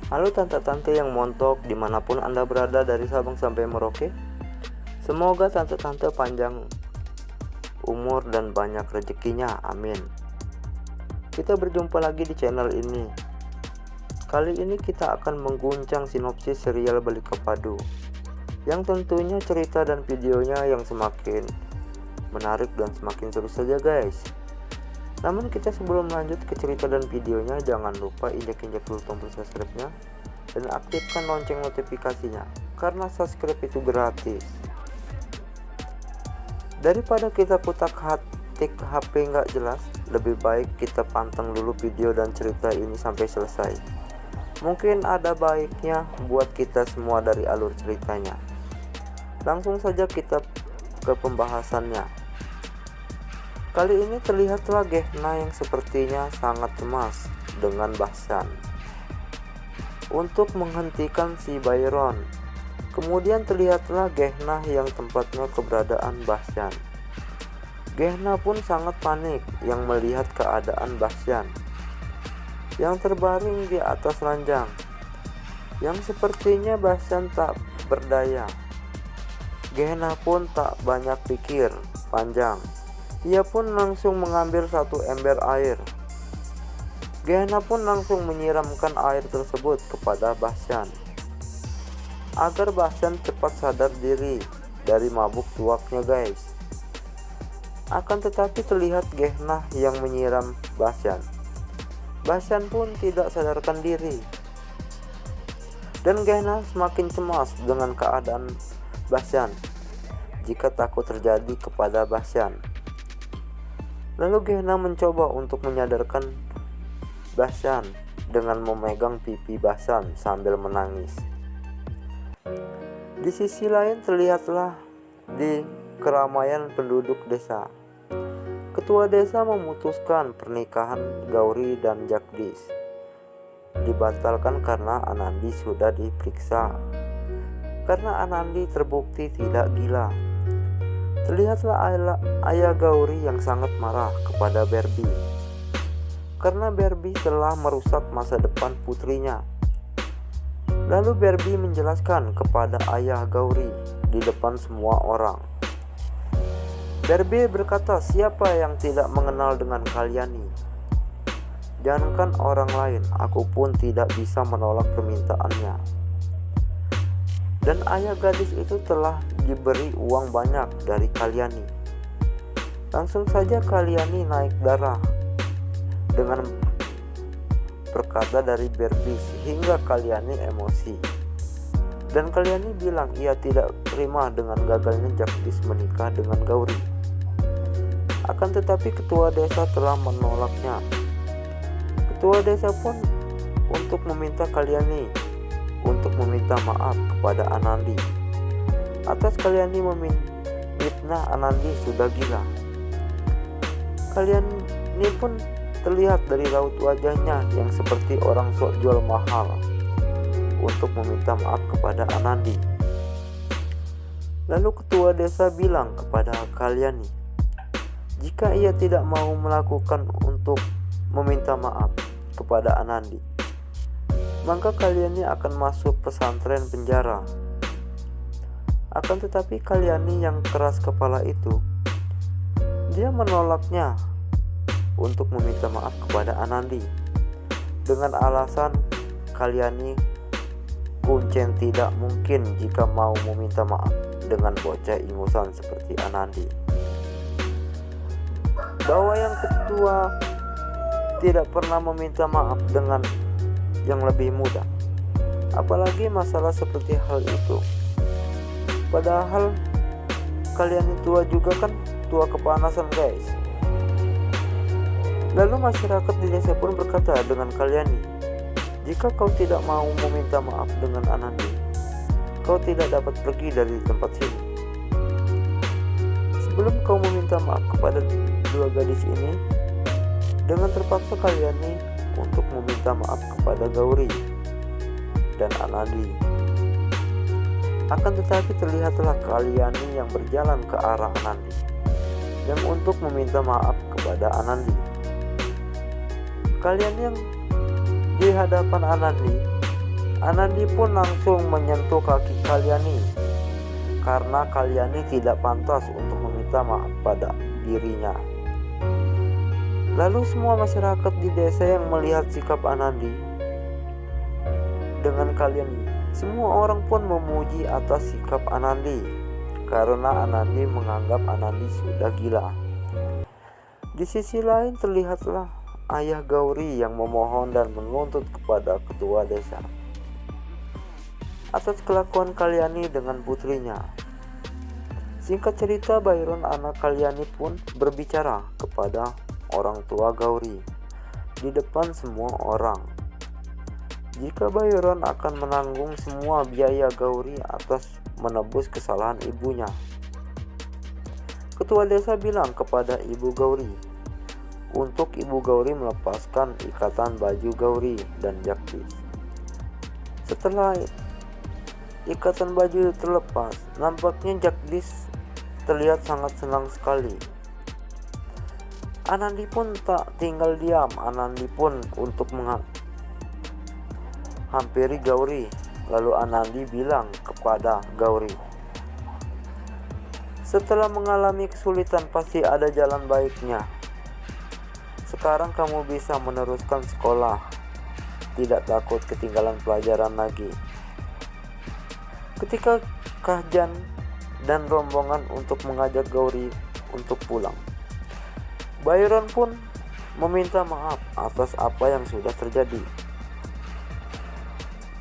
Halo tante-tante yang montok dimanapun Anda berada dari Sabang sampai Merauke. Semoga tante-tante panjang umur dan banyak rezekinya, amin. Kita berjumpa lagi di channel ini. Kali ini kita akan mengguncang sinopsis serial Balika Padu, yang tentunya cerita dan videonya yang semakin menarik dan semakin seru saja guys. Namun kita sebelum lanjut ke cerita dan videonya, jangan lupa injak-injak dulu tombol subscribe-nya dan aktifkan lonceng notifikasinya, karena subscribe itu gratis. Daripada kita kutak-atik HP nggak jelas, lebih baik kita panteng dulu video dan cerita ini sampai selesai. Mungkin ada baiknya buat kita semua dari alur ceritanya. Langsung saja kita ke pembahasannya. Kali ini terlihatlah Gehenna yang sepertinya sangat cemas dengan Bahsan untuk menghentikan si Byron. Kemudian terlihatlah Gehenna yang tempatnya keberadaan Bahsan. Gehenna pun sangat panik yang melihat keadaan Bahsan yang terbaring di atas ranjang, yang sepertinya Bahsan tak berdaya. Gehenna pun tak banyak pikir panjang. Ia pun langsung mengambil satu ember air. Gehenna pun langsung menyiramkan air tersebut kepada Bahsan, agar Bahsan cepat sadar diri dari mabuk tuaknya guys. Akan tetapi terlihat Gehenna yang menyiram Bahsan. Bahsan pun tidak sadarkan diri. Dan Gehenna semakin cemas dengan keadaan Bahsan jika takut terjadi kepada Bahsan. Lalu Gehenna mencoba untuk menyadarkan Bahsan dengan memegang pipi Bahsan sambil menangis. Di sisi lain terlihatlah di keramaian penduduk desa, ketua desa memutuskan pernikahan Gauri dan Jagdish dibatalkan karena Anandi sudah diperiksa. Karena Anandi terbukti tidak gila. Terlihatlah ayah Gauri yang sangat marah kepada Barbie karena Barbie telah merusak masa depan putrinya. Lalu Barbie menjelaskan kepada ayah Gauri di depan semua orang. Barbie berkata, siapa yang tidak mengenal dengan Kalyani? Jangankan orang lain, aku pun tidak bisa menolak permintaannya. Dan ayah gadis itu telah diberi uang banyak dari Kalyani. Langsung saja Kalyani naik darah dengan perkata dari Barbie sehingga Kalyani emosi. Dan Kalyani bilang ia tidak terima dengan gagalnya Jagdish menikah dengan Gauri. Akan tetapi ketua desa telah menolaknya. Ketua desa pun untuk meminta Kalyani untuk meminta maaf kepada Anandi atas Kalyani memfitnah Anandi sudah gila. Kalyani pun terlihat dari raut wajahnya yang seperti orang sok jual mahal untuk meminta maaf kepada Anandi. Lalu ketua desa bilang kepada Kalyani, jika ia tidak mau melakukan untuk meminta maaf kepada Anandi, maka Kalyani akan masuk pesantren penjara. Akan tetapi Kalyani yang keras kepala itu, dia menolaknya untuk meminta maaf kepada Anandi dengan alasan Kalyani kuncen tidak mungkin jika mau meminta maaf dengan bocah ingusan seperti Anandi. Bahwa yang ketua tidak pernah meminta maaf dengan yang lebih muda, apalagi masalah seperti hal itu. Padahal Kalyani tua juga kan, tua kepanasan guys. Lalu masyarakat di desa pun berkata dengan Kalyani, jika kau tidak mau meminta maaf dengan Anandi, kau tidak dapat pergi dari tempat sini. Sebelum kau meminta maaf kepada dua gadis ini, dengan terpaksa Kalyani untuk meminta maaf kepada Gauri dan Anandi. Akan tetapi terlihatlah Kalyani yang berjalan ke arah Anandi yang untuk meminta maaf kepada Anandi. Kalyani yang di hadapan Anandi Anandi pun langsung menyentuh kaki Kalyani karena Kalyani tidak pantas untuk meminta maaf pada dirinya. Lalu semua masyarakat di desa yang melihat sikap Anandi dengan Kalyani, semua orang pun memuji atas sikap Anandi karena Anandi menganggap Anandi sudah gila. Di sisi lain terlihatlah ayah Gauri yang memohon dan menuntut kepada ketua desa atas kelakuan Kalyani dengan putrinya. Singkat cerita, Byron anak Kalyani pun berbicara kepada orang tua Gauri di depan semua orang jika Byron akan menanggung semua biaya Gauri atas menebus kesalahan ibunya. Ketua desa bilang kepada ibu Gauri untuk ibu Gauri melepaskan ikatan baju Gauri dan Jagdish. Setelah ikatan baju terlepas, nampaknya Jagdish terlihat sangat senang sekali. Anandi pun tak tinggal diam. Anandi pun untuk menghampiri Gauri. Lalu Anandi bilang kepada Gauri, setelah mengalami kesulitan pasti ada jalan baiknya. Sekarang kamu bisa meneruskan sekolah, tidak takut ketinggalan pelajaran lagi. Ketika Kahjan dan rombongan untuk mengajak Gauri untuk pulang, Byron pun meminta maaf atas apa yang sudah terjadi.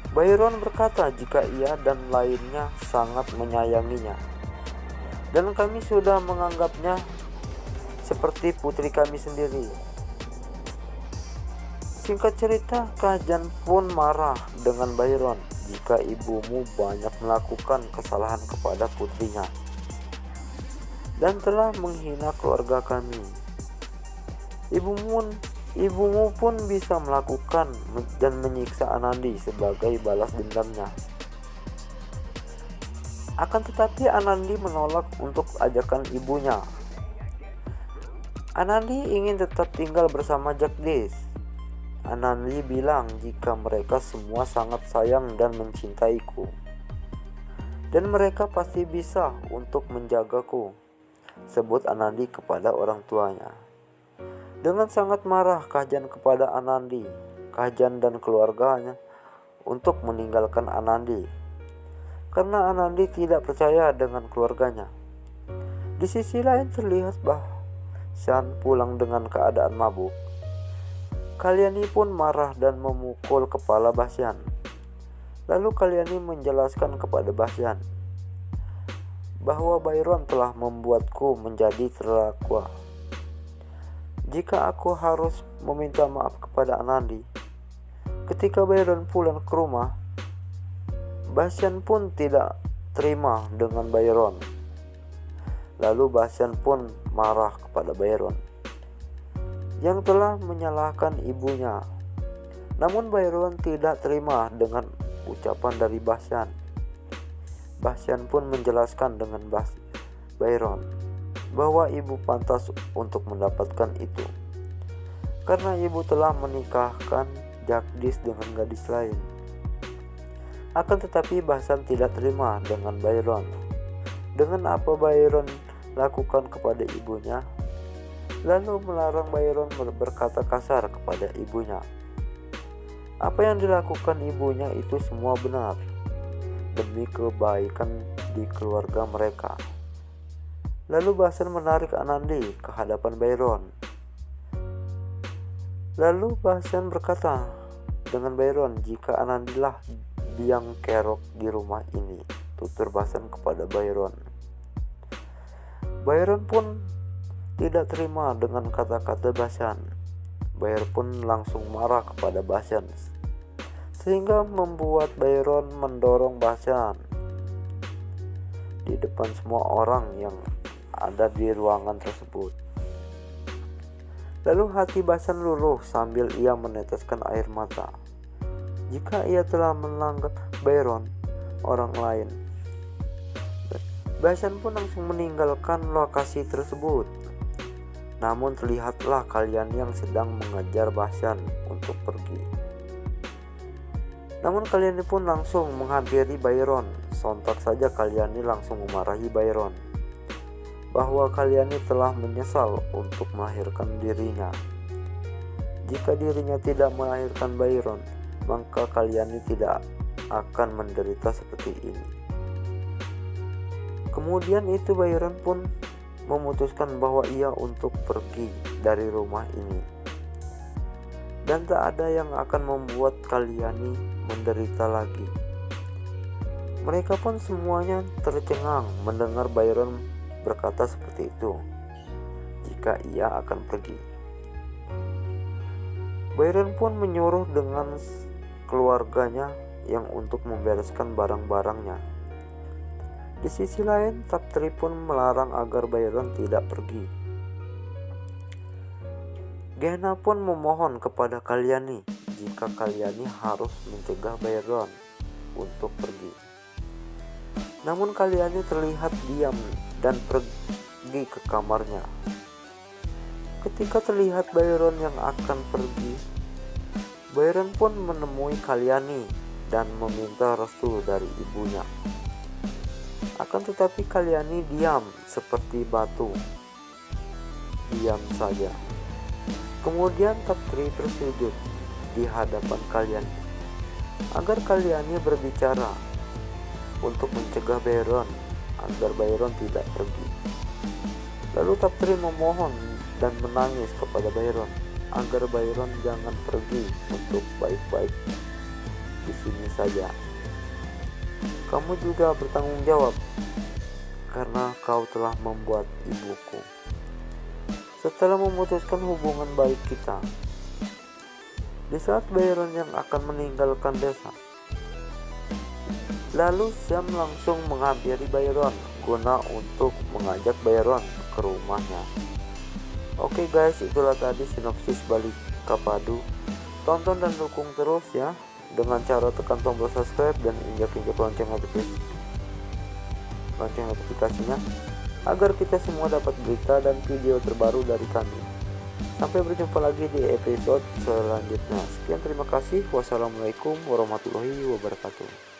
Byron berkata jika ia dan lainnya sangat menyayanginya, dan kami sudah menganggapnya seperti putri kami sendiri. Singkat cerita, Kahjan pun marah dengan Byron jika ibumu banyak melakukan kesalahan kepada putrinya dan telah menghina keluarga kami. Ibumu pun bisa melakukan dan menyiksa Anandi sebagai balas dendamnya. Akan tetapi Anandi menolak untuk ajakan ibunya. Anandi ingin tetap tinggal bersama Jagdish. Anandi bilang jika mereka semua sangat sayang dan mencintaiku, dan mereka pasti bisa untuk menjagaku, sebut Anandi kepada orang tuanya. Dengan sangat marah Kahjan kepada Anandi, Kahjan dan keluarganya untuk meninggalkan Anandi karena Anandi tidak percaya dengan keluarganya. Di sisi lain terlihat Bahsan pulang dengan keadaan mabuk. Kalyani pun marah dan memukul kepala Bahsan. Lalu Kalyani menjelaskan kepada Bahsan bahwa Byron telah membuatku menjadi terdakwa. Jika aku harus meminta maaf kepada Anandi. Ketika Byron pulang ke rumah, Bahsan pun tidak terima dengan Byron. Lalu Bahsan pun marah kepada Byron yang telah menyalahkan ibunya. Namun Byron tidak terima dengan ucapan dari Bahsan. Bahsan pun menjelaskan dengan Byron bahwa ibu pantas untuk mendapatkan itu karena ibu telah menikahkan Jagdish dengan gadis lain. Akan tetapi Bahsan tidak terima dengan Byron dengan apa Byron lakukan kepada ibunya, lalu melarang Byron berkata kasar kepada ibunya. Apa yang dilakukan ibunya itu semua benar demi kebaikan di keluarga mereka. Lalu Bahsan menarik Anandi ke hadapan Byron. Lalu Bahsan berkata dengan Byron jika Anandilah biang kerok di rumah ini, tutur Bahsan kepada Byron. Byron pun tidak terima dengan kata-kata Bahsan. Byron pun langsung marah kepada Bahsan, sehingga membuat Byron mendorong Bahsan di depan semua orang yang ada di ruangan tersebut. Lalu hati Bahsan luluh sambil ia meneteskan air mata. Jika ia telah melanggar Byron orang lain, Bahsan pun langsung meninggalkan lokasi tersebut. Namun terlihatlah kalian yang sedang mengejar Bahsan untuk pergi. Namun Kalyani pun langsung menghampiri Byron. Sontak saja Kalyani langsung memarahi Byron bahwa Kalyani telah menyesal untuk melahirkan dirinya. Jika dirinya tidak melahirkan Byron, maka Kalyani tidak akan menderita seperti ini. Kemudian itu Byron pun memutuskan bahwa ia untuk pergi dari rumah ini, dan tak ada yang akan membuat Kalyani menderita lagi. Mereka pun semuanya tercengang mendengar Byron berkata seperti itu, jika ia akan pergi. Byron pun menyuruh dengan keluarganya yang untuk membereskan barang-barangnya. Di sisi lain, Taptri pun melarang agar Byron tidak pergi. Gehenna pun memohon kepada Kalyani jika Kalyani harus mencegah Byron untuk pergi. Namun Kalyani terlihat diam dan pergi ke kamarnya. Ketika terlihat Byron yang akan pergi, Byron pun menemui Kalyani dan meminta restu dari ibunya. Akan tetapi Kalyani diam seperti batu, diam saja. Kemudian Taptri bersujud di hadapan Kalyani agar Kalyani berbicara untuk mencegah Byron agar Byron tidak pergi. Lalu Taptri memohon dan menangis kepada Byron agar Byron jangan pergi, untuk baik-baik di sini saja. Kamu juga bertanggung jawab karena kau telah membuat ibuku. Setelah memutuskan hubungan baik kita, di saat Byron yang akan meninggalkan desa, lalu Syam langsung menghampiri Byron guna untuk mengajak Byron ke rumahnya. Oke guys, itulah tadi sinopsis balik Kapadu. Tonton dan dukung terus ya, dengan cara tekan tombol subscribe dan injak-injak lonceng notifikasinya agar kita semua dapat berita dan video terbaru dari kami. Sampai berjumpa lagi di episode selanjutnya. Sekian, terima kasih. Wassalamualaikum warahmatullahi wabarakatuh.